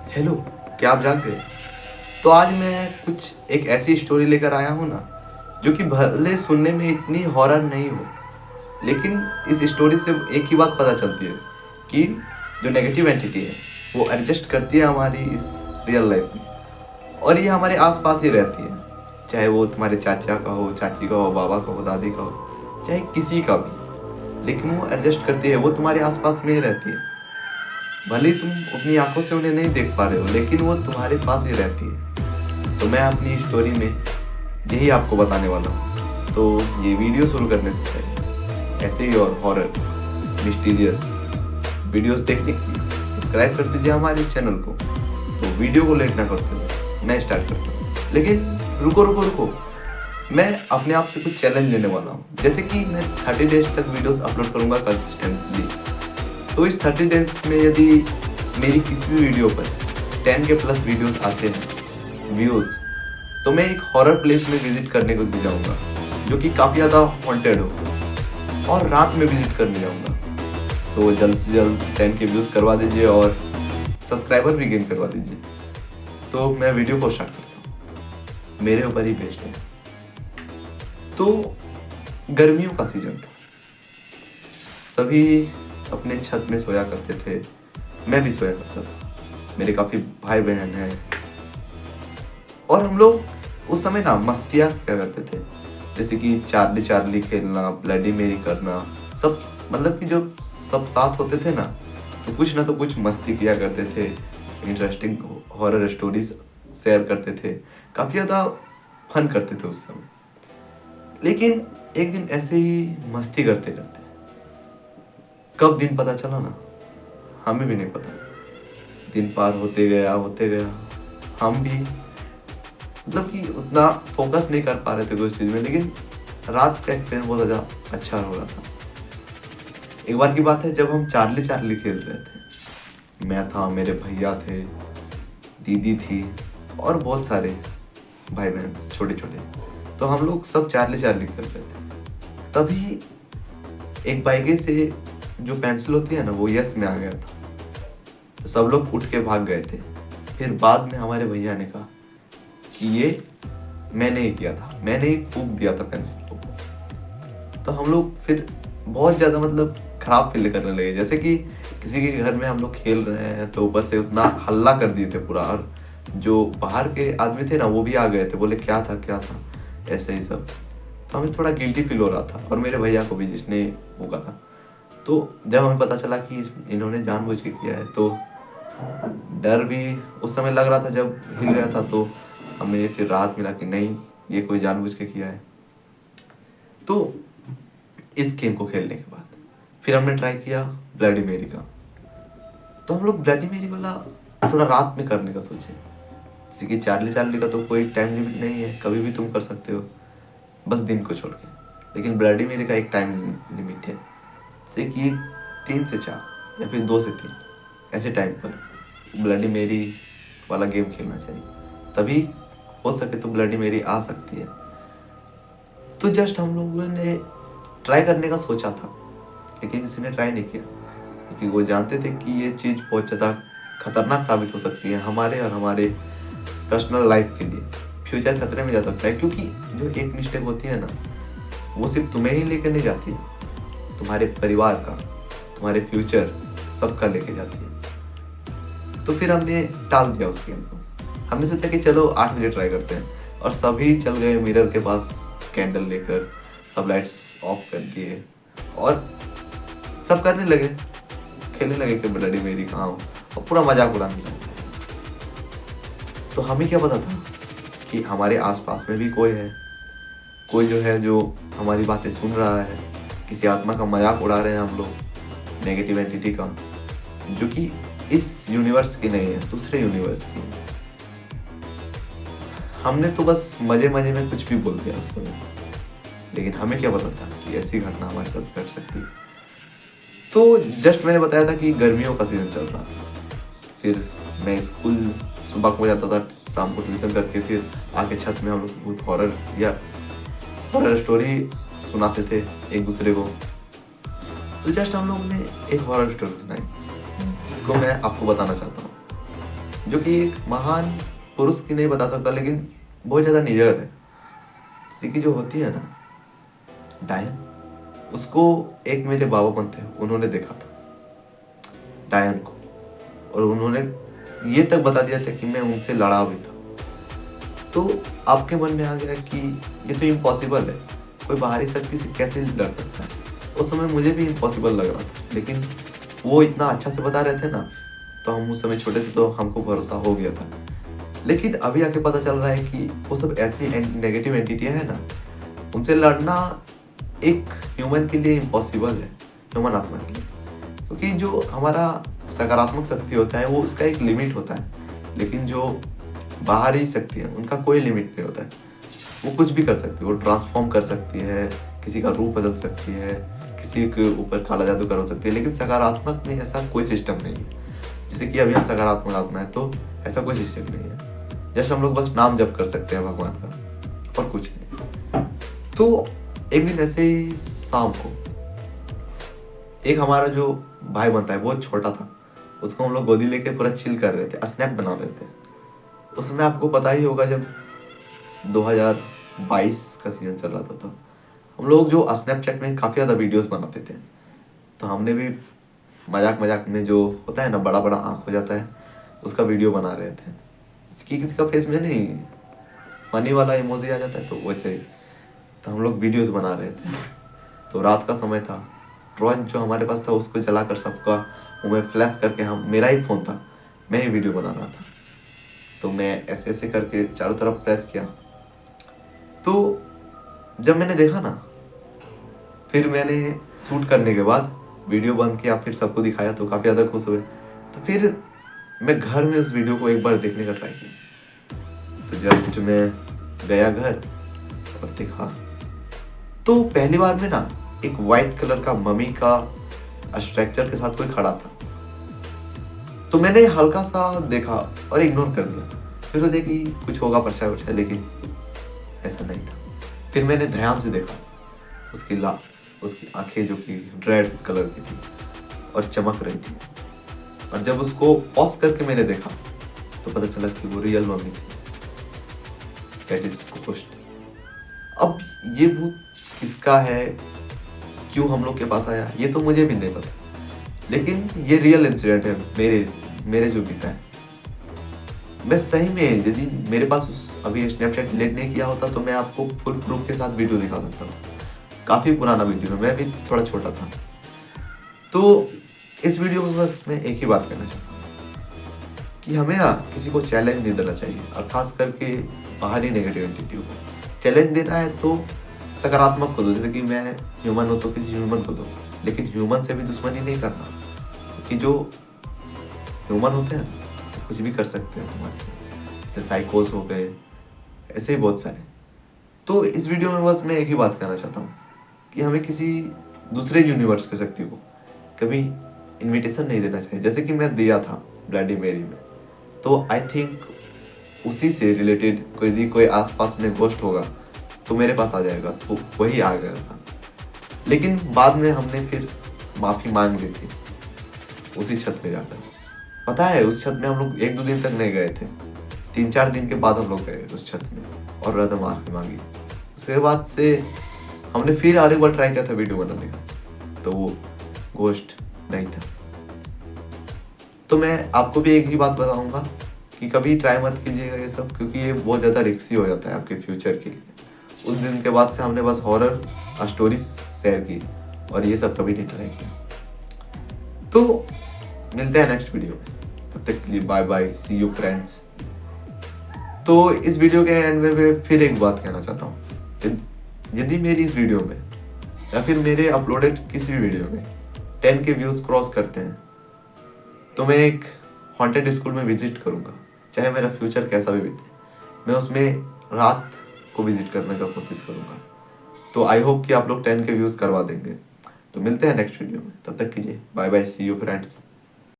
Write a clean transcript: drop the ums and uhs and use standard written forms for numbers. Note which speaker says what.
Speaker 1: Hello, क्या आप जाग गए? तो आज मैं कुछ एक ऐसी स्टोरी लेकर आया हूँ ना, जो कि भले सुनने में इतनी हॉरर नहीं हो, लेकिन इस स्टोरी से एक ही बात पता चलती है कि जो नेगेटिव एंटिटी है वो एडजस्ट करती है हमारी इस रियल लाइफ में, और ये हमारे आसपास ही रहती है। चाहे वो तुम्हारे चाचा का हो, चाची का हो, बाबा का हो, दादी का हो, चाहे किसी का भी, लेकिन वो एडजस्ट करती है, वो तुम्हारे आसपास में ही रहती है। भले ही तुम अपनी आंखों से उन्हें नहीं देख पा रहे हो, लेकिन वो तुम्हारे पास ही रहती है। तो मैं अपनी स्टोरी में यही आपको बताने वाला हूँ। तो ये वीडियो शुरू करने से पहले ऐसे ही और हॉरर मिस्टीरियस वीडियोस देखने के लिए सब्सक्राइब कर दीजिए हमारे चैनल को। तो वीडियो को लेट ना करते हुए मैं स्टार्ट करता हूँ। लेकिन रुको रुको रुको, मैं अपने आप से कुछ चैलेंज लेने वाला हूँ। जैसे कि मैं 30 डेज तक वीडियोस अपलोड करूँगा कंसिस्टेंटली। तो इस 30 डेज में यदि मेरी किसी भी वीडियो पर 10 के प्लस वीडियोस आते हैं व्यूज़, तो मैं एक हॉरर प्लेस में विजिट करने को भी जाऊँगा, जो कि काफ़ी ज़्यादा हॉन्टेड हो, और रात में विजिट करने जाऊँगा। तो जल्द से जल्द 10 के व्यूज़ करवा दीजिए और सब्सक्राइबर भी गेन करवा दीजिए। तो मैं वीडियो को स्टार्ट करता हूँ। मेरे ऊपर ही बेस्ड है। तो गर्मियों का सीजन था, सभी अपने छत में सोया करते थे, मैं भी सोया करता था। मेरे काफ़ी भाई बहन हैं, और हम लोग उस समय ना मस्तियाँ क्या करते थे, जैसे कि चार्ली चार्ली खेलना, ब्लडी मेरी करना, सब मतलब कि जो सब साथ होते थे ना, तो कुछ मस्ती किया करते थे, इंटरेस्टिंग हॉरर स्टोरीज शेयर करते थे, काफ़ी ज़्यादा फन करते थे उस समय। लेकिन एक दिन ऐसे ही मस्ती करते करते कब दिन पता चला ना, हमें भी नहीं पता। दिन पार होते गया, हम भी मतलब कि उतना फोकस नहीं कर पा रहे थे उस चीज़ में, लेकिन रात का एक्सपीरियंस बहुत ज़्यादा अच्छा हो रहा था। एक बार की बात है, जब हम चार्ली चार्ली खेल रहे थे, मैं था, मेरे भैया थे, दीदी थी, और बहुत सारे भाई बहन छोटे छोटे, तो हम लोग सब चार्ली चार्ली खेल रहे थे। तभी एक बाइके से जो पेंसिल होती है ना, वो यस में आ गया था। तो सब लोग उठ के भाग गए थे। फिर बाद में हमारे भैया ने कहा कि ये मैंने ही किया था, मैंने ही फूंक दिया था पेंसिल को। तो हम लोग फिर बहुत ज़्यादा मतलब खराब फील करने लगे, जैसे कि किसी के घर में हम लोग खेल रहे हैं तो ऊपर से उतना हल्ला कर दिए थे पूरा, और जो बाहर के आदमी थे ना वो भी आ गए थे, बोले क्या था, ऐसे ही सब। तो हमें थोड़ा गिल्टी फील हो रहा था, और मेरे भैया को भी, जिसने फूंका था। तो जब हमें पता चला कि इन्होंने जानबूझ के किया है, तो डर भी उस समय लग रहा था। जब हिल गया था तो हमें फिर राहत मिला कि नहीं, ये कोई जानबूझ के किया है। तो इस गेम को खेलने के बाद फिर हमने ट्राई किया ब्लडी मेरी का। तो हम लोग ब्लडी मेरी वाला थोड़ा रात में करने का सोचे, जैसे कि चार्ली चार्ली का तो कोई टाइम लिमिट नहीं है, कभी भी तुम कर सकते हो, बस दिन को छोड़ के। लेकिन ब्लडी मेरी का एक टाइम लिमिट है, जैसे कि 3 से 4 या फिर 2 से 3 ऐसे टाइम पर ब्लडी मेरी वाला गेम खेलना चाहिए, तभी हो सके तो ब्लडी मेरी आ सकती है। तो जस्ट हम लोगों ने ट्राई करने का सोचा था, लेकिन किसी ने ट्राई नहीं किया, क्योंकि वो जानते थे कि ये चीज़ बहुत ज़्यादा खतरनाक साबित हो सकती है हमारे और हमारे पर्सनल लाइफ के लिए। फ्यूचर खतरे में जा सकता है, क्योंकि जो एक मिस्टेक होती है ना, वो सिर्फ तुम्हें ही लेकर नहीं जाती है, तुम्हारे परिवार का, तुम्हारे फ्यूचर सबका लेके जाती है। तो फिर हमने टाल दिया उस गेम को। हमने सोचा कि चलो 8 बजे ट्राई करते हैं, और सभी चल गए मिरर के पास कैंडल लेकर, सब लाइट्स ऑफ कर दिए, और सब करने लगे, खेलने लगे कि ब्लडी मेरी कहाँ हो, और पूरा मजाक उड़ाने लगे। तो हमें क्या पता था कि हमारे आसपास में भी कोई है, कोई जो है जो हमारी बातें सुन रहा है, किसी आत्मा का मजाक उड़ा रहे हैं हम लोग, नेगेटिव एंटिटी का, जो कि इस यूनिवर्स की नहीं है, दूसरे यूनिवर्स की। हमने तो बस मजे मजे में कुछ भी बोल दिया उस समय, लेकिन हमें क्या पता था कि ऐसी घटना हमारे साथ घट सकती है। तो जस्ट मैंने बताया था कि गर्मियों का सीजन चल रहा था। फिर मैं स्कूल सुबह को जाता था, शाम को ट्यूशन करके फिर आके छत में हम लोग बहुत हॉरर या हॉरर स्टोरी सुनाते थे एक दूसरे को। तो जस्ट हम लोगों ने एक हॉरर स्टोरी सुनाई, जिसको मैं आपको बताना चाहता हूँ। जो कि एक महान पुरुष की नहीं बता सकता, लेकिन बहुत ज़्यादा निडर है। जैसे कि जो होती है ना डायन, उसको एक मेरे बाबा बनते हैं, उन्होंने देखा था डायन को, और उन्होंने ये तक बता दिया था कि मैं उनसे लड़ा भी था। तो आपके मन में आ गया कि ये तो इम्पॉसिबल है, कोई बाहरी शक्ति से कैसे लड़ सकता है। उस समय मुझे भी इम्पॉसिबल लग रहा था, लेकिन वो इतना अच्छा से बता रहे थे ना, तो हम उस समय छोटे थे तो हमको भरोसा हो गया था। लेकिन अभी आके पता चल रहा है कि वो सब ऐसी नेगेटिव एंटिटियाँ हैं ना, उनसे लड़ना एक ह्यूमन के लिए इम्पॉसिबल है, ह्यूमन आत्मा के लिए। क्योंकि जो हमारा सकारात्मक शक्ति होता है वो उसका एक लिमिट होता है, लेकिन जो बाहरी शक्ति है उनका कोई लिमिट नहीं होता है। वो कुछ भी कर सकती है, वो ट्रांसफॉर्म कर सकती है, किसी का रूप बदल सकती है, किसी के ऊपर काला जादू कर सकती है। लेकिन सकारात्मक में ऐसा कोई सिस्टम नहीं है। जैसे कि अभी हम सकारात्मक आत्मा है तो ऐसा कोई सिस्टम नहीं है। जैसे हम लोग बस नाम जप कर सकते हैं भगवान का, और कुछ नहीं। तो एक दिन ऐसे ही शाम को एक हमारा जो भाई बनता है, बहुत छोटा था, उसको हम लोग गोदी लेके पूरा चिल कर रहे थे, स्नैप बना रहे थे। उस समय आपको पता ही होगा जब 2022 का सीजन चल रहा था, तो हम लोग जो स्नैपचैट में काफ़ी ज़्यादा वीडियोस बनाते थे, तो हमने भी मजाक मजाक में जो होता है ना बड़ा बड़ा आँख हो जाता है, उसका वीडियो बना रहे थे। किसी का फेस में नहीं फनी वाला इमोजी आ जाता है, तो वैसे तो हम लोग वीडियोस बना रहे थे। तो रात का समय था, टॉर्च जो हमारे पास था उसको जलाकर सबका मुँह में फ्लैश करके, हम मेरा ही फ़ोन था, मैं ही वीडियो बना रहा था। तो मैं ऐसे ऐसे करके चारों तरफ प्रेस किया। तो जब मैंने देखा ना, फिर मैंने शूट करने के बाद वीडियो बंद किया, फिर सबको दिखाया, तो काफ़ी ज़्यादा खुश हुए। तो फिर मैं घर में उस वीडियो को एक बार देखने का ट्राई किया। तो जस्ट मैं गया घर और देखा, तो पहली बार में ना एक वाइट कलर का मम्मी का स्ट्रक्चर के साथ कोई खड़ा था। तो मैंने हल्का सा देखा और इग्नोर कर दिया। फिर सोचा कि कुछ होगा परछाई वरछाई, लेकिन ऐसा नहीं था। फिर मैंने ध्यान से देखा, उसकी आंखें जो कि रेड कलर की थी और चमक रही थी। और जब उसको पॉज करके मैंने देखा तो पता चला कि वो रियल मम्मी थी। That is ghost. अब ये भूत किसका है, क्यों हम लोग के पास आया, ये तो मुझे भी नहीं पता, लेकिन ये रियल इंसिडेंट है मेरे जो बीता है। मैं सही में, यदि मेरे पास अभी स्नैपचैट डिलीट नहीं किया होता तो मैं आपको फुल प्रूफ के साथ वीडियो दिखा सकता हूँ। काफ़ी पुराना वीडियो है, मैं भी थोड़ा छोटा था। तो इस वीडियो में बस मैं एक ही बात कहना चाहता हूँ कि हमें ना किसी को चैलेंज नहीं देना चाहिए, और खास करके बाहरी नेगेटिव एंटिटी को चैलेंज देना है तो सकारात्मक को दो। जैसे कि मैं ह्यूमन हूँ तो किसी ह्यूमन को दो, लेकिन ह्यूमन से भी दुश्मनी नहीं करना, क्योंकि जो ह्यूमन होते हैं तो कुछ भी कर सकते हैं हमारे से। जैसे साइकोस हो गए, ऐसे ही बहुत सारे। तो इस वीडियो में बस मैं एक ही बात कहना चाहता हूँ कि हमें किसी दूसरे यूनिवर्स की शक्ति को कभी इनविटेशन नहीं देना चाहिए। जैसे कि मैं दिया था ब्लडी मेरी में, तो आई थिंक उसी से रिलेटेड कोई आसपास में गोस्ट होगा तो मेरे पास आ जाएगा, तो वही आ गया था। लेकिन बाद में हमने फिर माफ़ी मांग ली थी उसी छत में जाकर। पता है उस छत में हम लोग 1-2 दिन तक नहीं गए थे, 3-4 दिन के बाद हम लोग गए उस छत में और रद माफ़ी मांगी। उसके बाद से हमने फिर और एक बार ट्राई किया था वीडियो बनाने का, तो वो गोस्ट नहीं था। तो मैं आपको भी एक ही बात बताऊंगा कि कभी ट्राई मत कीजिएगा ये सब, क्योंकि ये बहुत ज़्यादा रिस्की हो जाता है आपके फ्यूचर के लिए। उस दिन के बाद से हमने बस हॉरर स्टोरीज शेयर की और ये सब कभी नहीं ट्राई किया। तो मिलते हैं नेक्स्ट वीडियो में, तब तक के लिए bye bye, see you friends. तो इस वीडियो के एंड में मैं फिर एक बात कहना चाहता हूँ, यदि मेरी इस वीडियो में या फिर मेरे अपलोडेड किसी भी वीडियो में 10 के व्यूज क्रॉस करते हैं तो मैं एक हॉन्टेड स्कूल में विजिट करूंगा, चाहे मेरा फ्यूचर कैसा भी बीते। मैं उसमें रात को विजिट करने का कोशिश करूंगा। तो आई होप कि आप लोग 10 के व्यूज करवा देंगे। तो मिलते हैं नेक्स्ट वीडियो में, तब तक के लिए bye bye, see you friends.